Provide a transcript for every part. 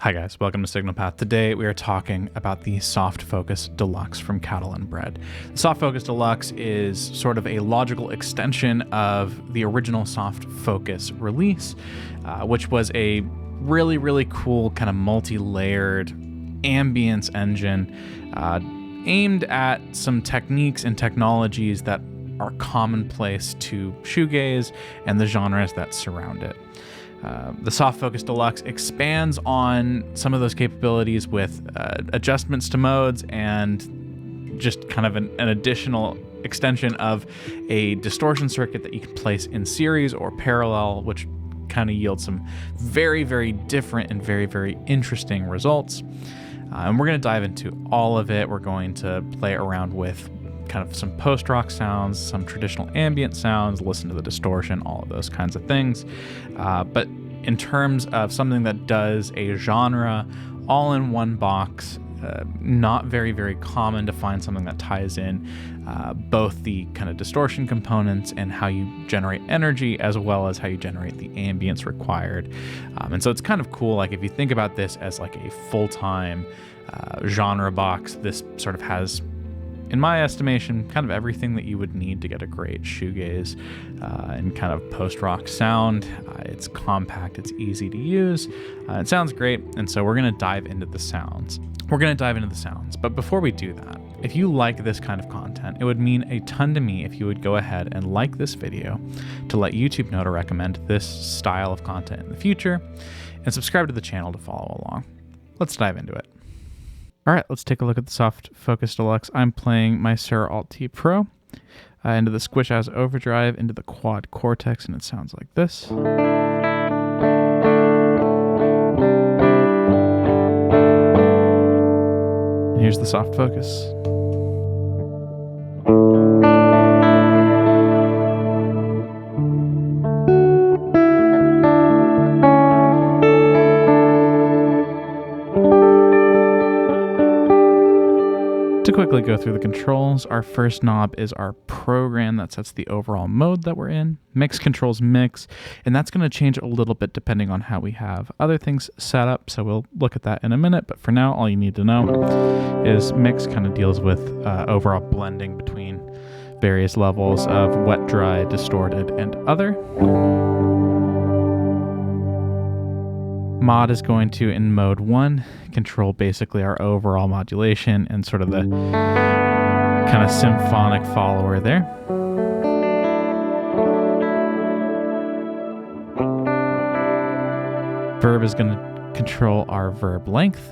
Hi guys, welcome to Signal Path. Today we are talking about the Soft Focus Deluxe from Catalinbread. The Soft Focus Deluxe is sort of a logical extension of the original Soft Focus release, which was a really cool kind of multi-layered ambience engine aimed at some techniques and technologies that are commonplace to shoegaze and the genres that surround it. The Soft Focus Deluxe expands on some of those capabilities with adjustments to modes and just kind of an additional extension of a distortion circuit that you can place in series or parallel, which kind of yields some very different and very interesting results. And we're going to dive into all of it. We're going to play around with kind of some post-rock sounds, some traditional ambient sounds, listen to the distortion, all of those kinds of things. But in terms of something that does a genre all in one box, not very common to find something that ties in both the kind of distortion components and how you generate energy, as well as how you generate the ambience required. And so it's kind of cool, like if you think about this as like a full-time genre box, this sort of has, in my estimation, kind of everything that you would need to get a great shoegaze and kind of post-rock sound. It's compact, it's easy to use, it sounds great, and so we're going to dive into the sounds. But before we do that, if you like this kind of content, it would mean a ton to me if you would go ahead and like this video to let YouTube know to recommend this style of content in the future, and subscribe to the channel to follow along. Let's dive into it. All right, let's take a look at the Soft Focus Deluxe. I'm playing my Suhr Alt T Pro into the Squish as overdrive, into the quad Cortex, and it sounds like this. And here's the Soft Focus. To quickly go through the controls, our first knob is our program that sets the overall mode that we're in. Mix controls mix, and that's going to change a little bit depending on how we have other things set up, so we'll look at that in a minute. But for now, all you need to know is mix kind of deals with overall blending between various levels of wet, dry, distorted, and other. Mod is going to, in mode 1, control basically our overall modulation and sort of the kind of symphonic follower there. Verb is going to control our verb length.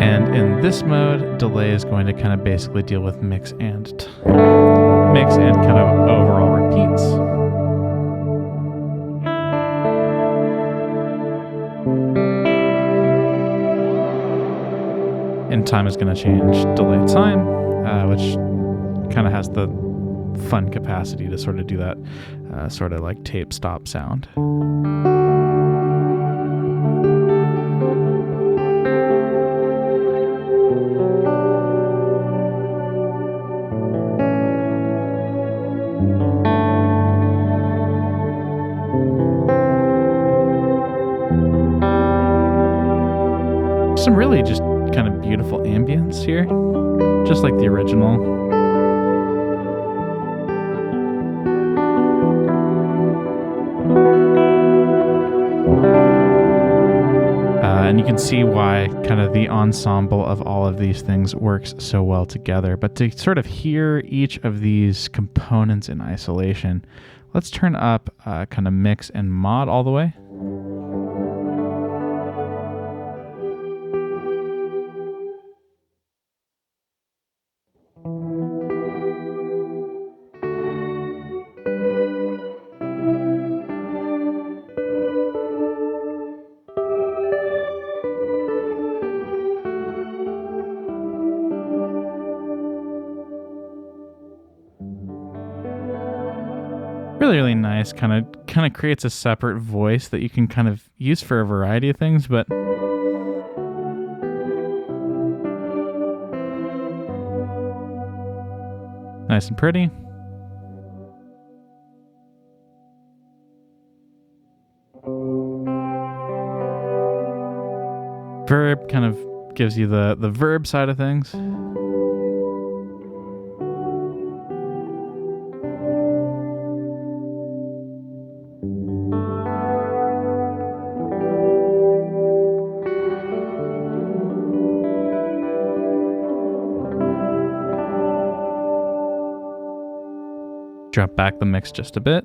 And in this mode, delay is going to kind of basically deal with mix and kind of overall repeats. And time is going to change delay time, which kind of has the fun capacity to sort of do that sort of like tape stop sound. Some really just kind of beautiful ambience here, just like the original. And you can see why kind of the ensemble of all of these things works so well together. But to sort of hear each of these components in isolation, let's turn up kind of mix and mod all the way. Really nice, kind of creates a separate voice that you can kind of use for a variety of things, but Nice and pretty. Verb kind of gives you the verb side of things. Drop back the mix just a bit.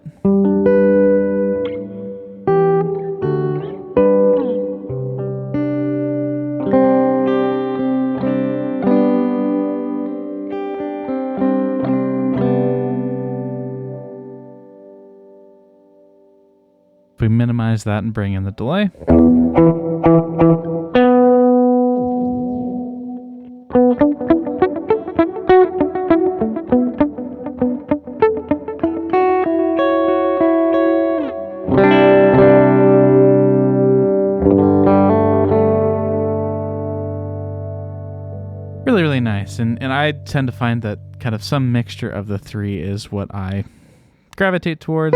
If we minimize that and bring in the delay. Really, really nice. And I tend to find that kind of some mixture of the three is what I gravitate towards.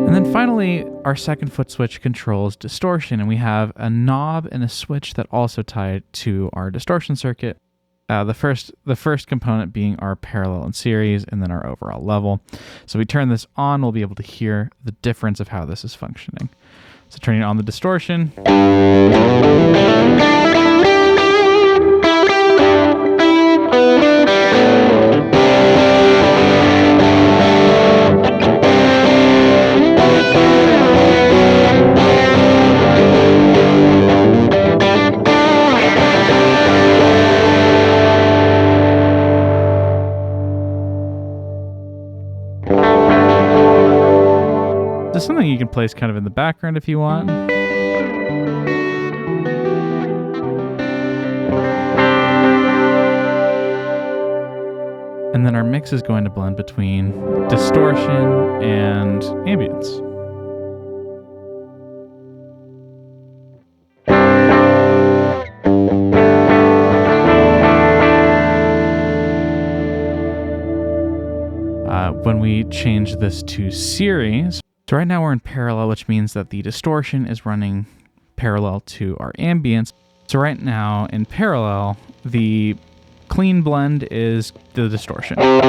And then finally, our second foot switch controls distortion, and we have a knob and a switch that also tie to our distortion circuit. The first component being our parallel and series, and then our overall level. So we turn this on, we'll be able to hear the difference of how this is functioning. So turning on the distortion. There's something you can place kind of in the background if you want. And then our mix is going to blend between distortion and ambience. When we change this to series, so right now we're in parallel, which means that the distortion is running parallel to our ambience. So right now in parallel, the clean blend is the distortion. But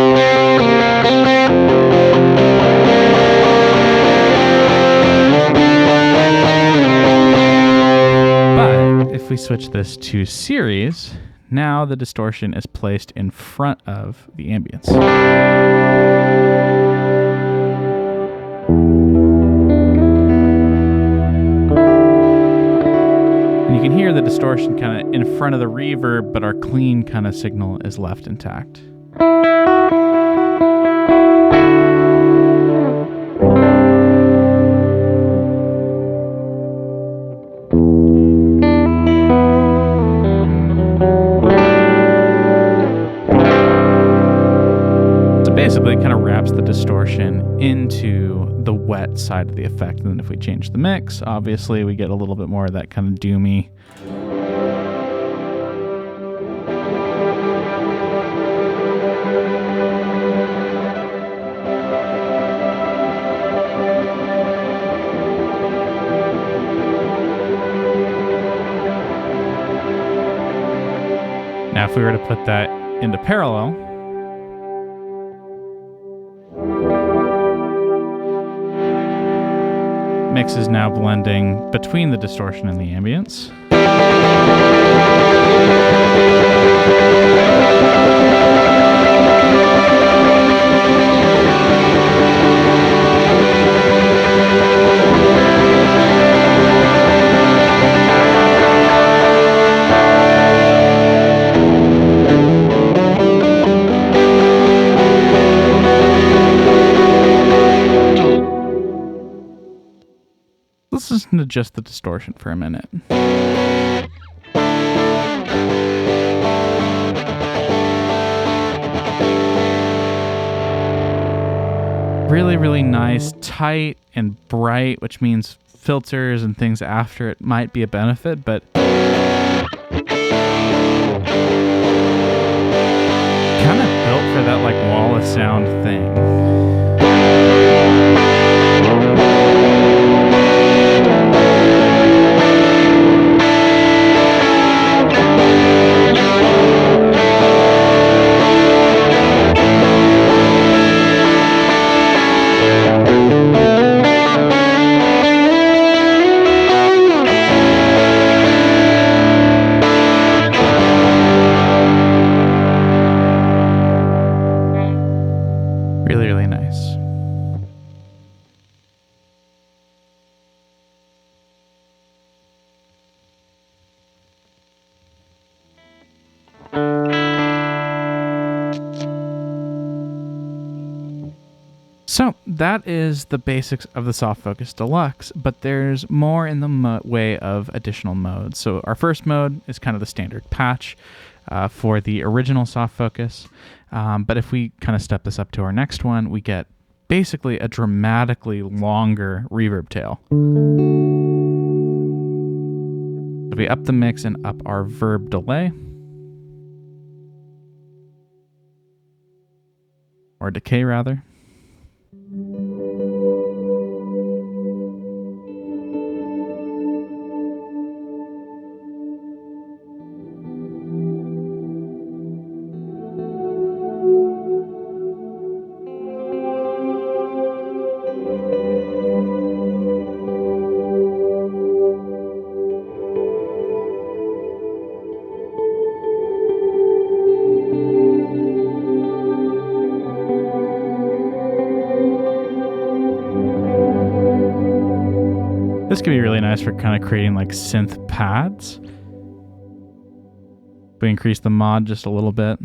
if we switch this to series, now the distortion is placed in front of the ambience. And you can hear the distortion kind of in front of the reverb, but our clean kind of signal is left intact. Basically, it kind of wraps the distortion into the wet side of the effect. And then if we change the mix, obviously we get a little bit more of that kind of doomy. Now, if we were to put that into parallel, mix is now blending between the distortion and the ambience. Let's listen to just the distortion for a minute. Really, really nice, tight and bright, which means filters and things after it might be a benefit, but kind of built for that like wall of sound thing. Really, really nice. So that is the basics of the Soft Focus Deluxe, but there's more in the way of additional modes. So our first mode is kind of the standard patch for the original Soft Focus. But if we kind of step this up to our next one, we get basically a dramatically longer reverb tail. So we up the mix and up our verb delay, or decay rather. This could be really nice for kind of creating like synth pads. We increase the mod just a little bit.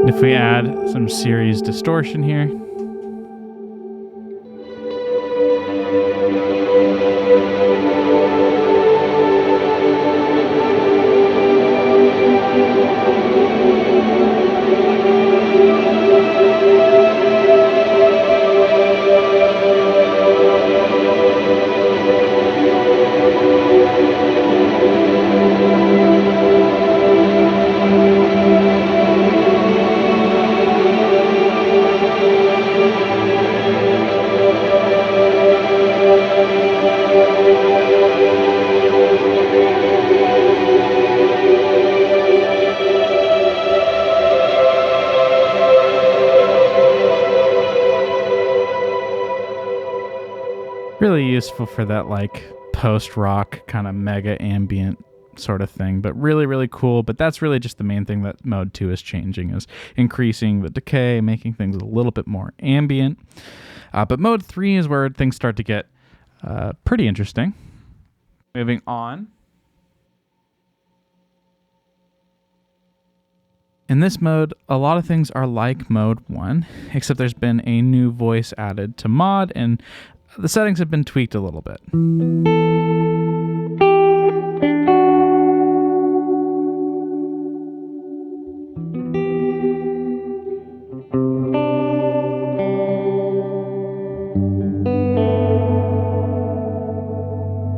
If we add some series distortion here, really useful for that like post-rock kind of mega ambient sort of thing, but really, really cool. But that's really just the main thing that mode 2 is changing, is increasing the decay, making things a little bit more ambient. But mode 3 is where things start to get pretty interesting. Moving on. In this mode, a lot of things are like mode 1, except there's been a new voice added to mod, and the settings have been tweaked a little bit.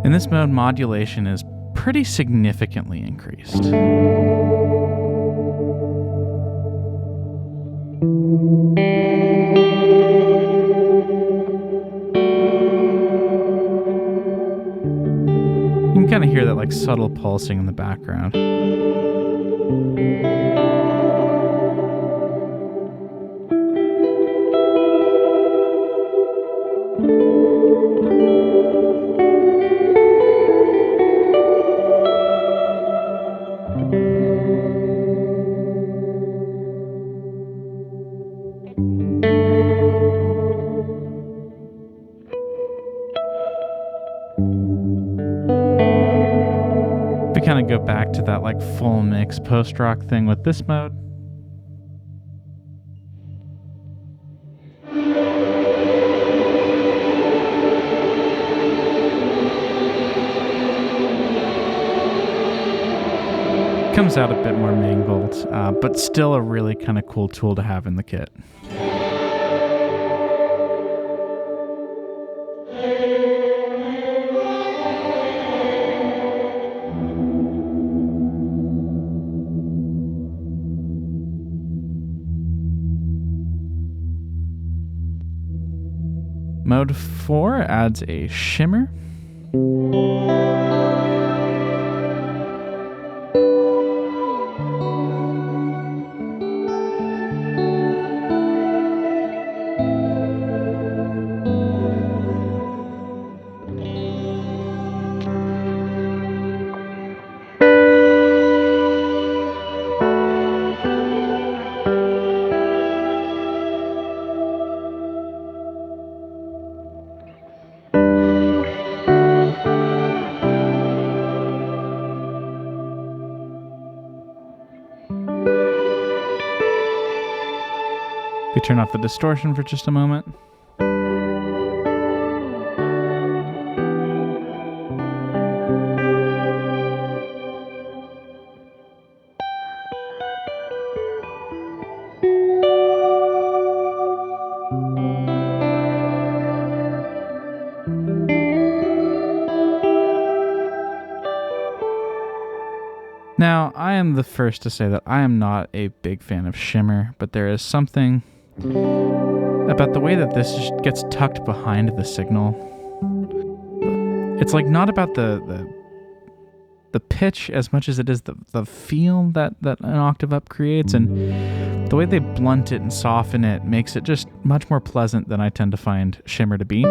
In this mode, modulation is pretty significantly increased. You can kind of hear that like subtle pulsing in the background. go back to that like full mix post-rock thing with this mode. Comes out a bit more mangled, but still a really kind of cool tool to have in the kit. Mode 4 adds a shimmer. We turn off the distortion for just a moment. Now, I am the first to say that I am not a big fan of shimmer, but there is something about the way that this just gets tucked behind the signal. It's like not about the pitch as much as it is the feel that an octave up creates, and the way they blunt it and soften it makes it just much more pleasant than I tend to find shimmer to be.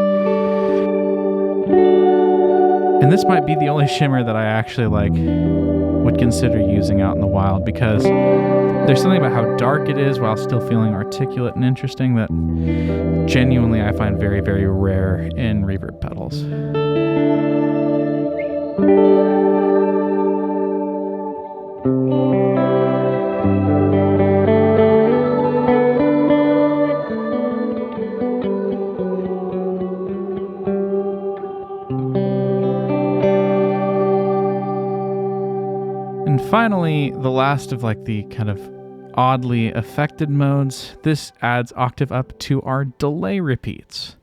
And this might be the only shimmer that I actually would consider using out in the wild, because there's something about how dark it is while still feeling articulate and interesting that genuinely I find very, very rare in reverb pedals. And finally, the last of the kind of oddly affected modes, this adds octave up to our delay repeats.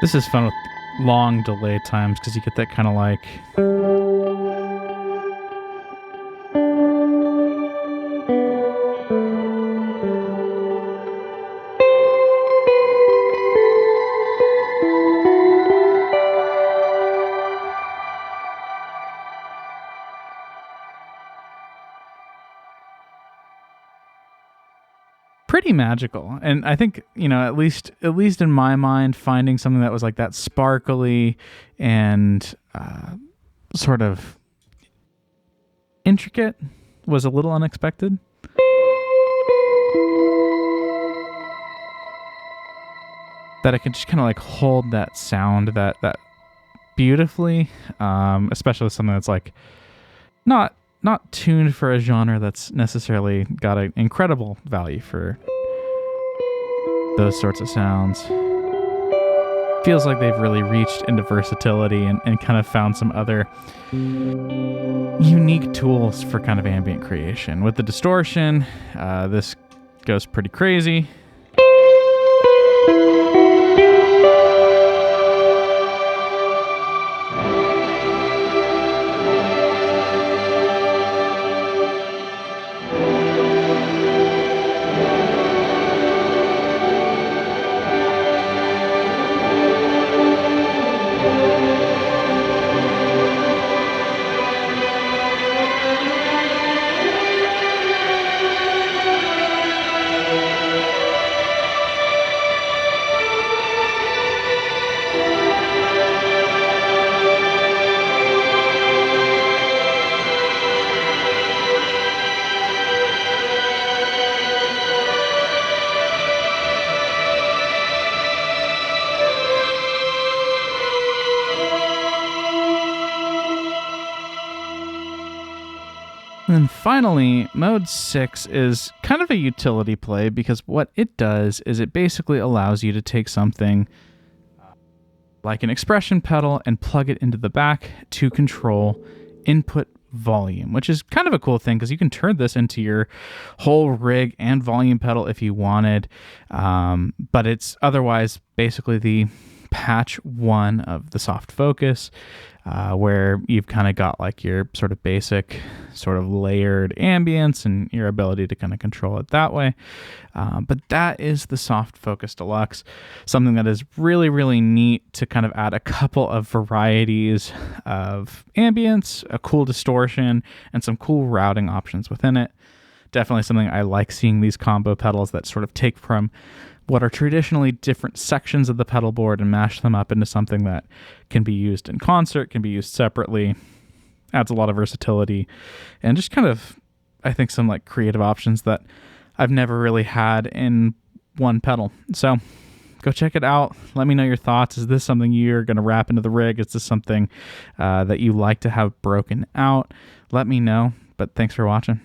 This is fun with long delay times because you get that kind of pretty magical. And I think, at least in my mind, finding something that was like that sparkly and sort of intricate was a little unexpected. That I can just kind of hold that sound that beautifully, especially with something that's not tuned for a genre that's necessarily got an incredible value for those sorts of sounds. Feels like they've really reached into versatility and kind of found some other unique tools for kind of ambient creation. With the distortion, this goes pretty crazy. And then finally, mode 6 is kind of a utility play because what it does is it basically allows you to take something like an expression pedal and plug it into the back to control input volume, which is kind of a cool thing because you can turn this into your whole rig and volume pedal if you wanted, but it's otherwise basically the patch 1 of the soft focus, where you've kind of got like your sort of basic sort of layered ambience and your ability to kind of control it that way. But that is the soft focus deluxe, something that is really, really neat to kind of add a couple of varieties of ambience, a cool distortion, and some cool routing options within it. Definitely something I like seeing, these combo pedals that sort of take from what are traditionally different sections of the pedal board and mash them up into something that can be used in concert, can be used separately, adds a lot of versatility, and just kind of, I think, some like creative options that I've never really had in one pedal. So go check it out. Let me know your thoughts. Is this something you're going to wrap into the rig? Is this something that you like to have broken out? Let me know, but thanks for watching.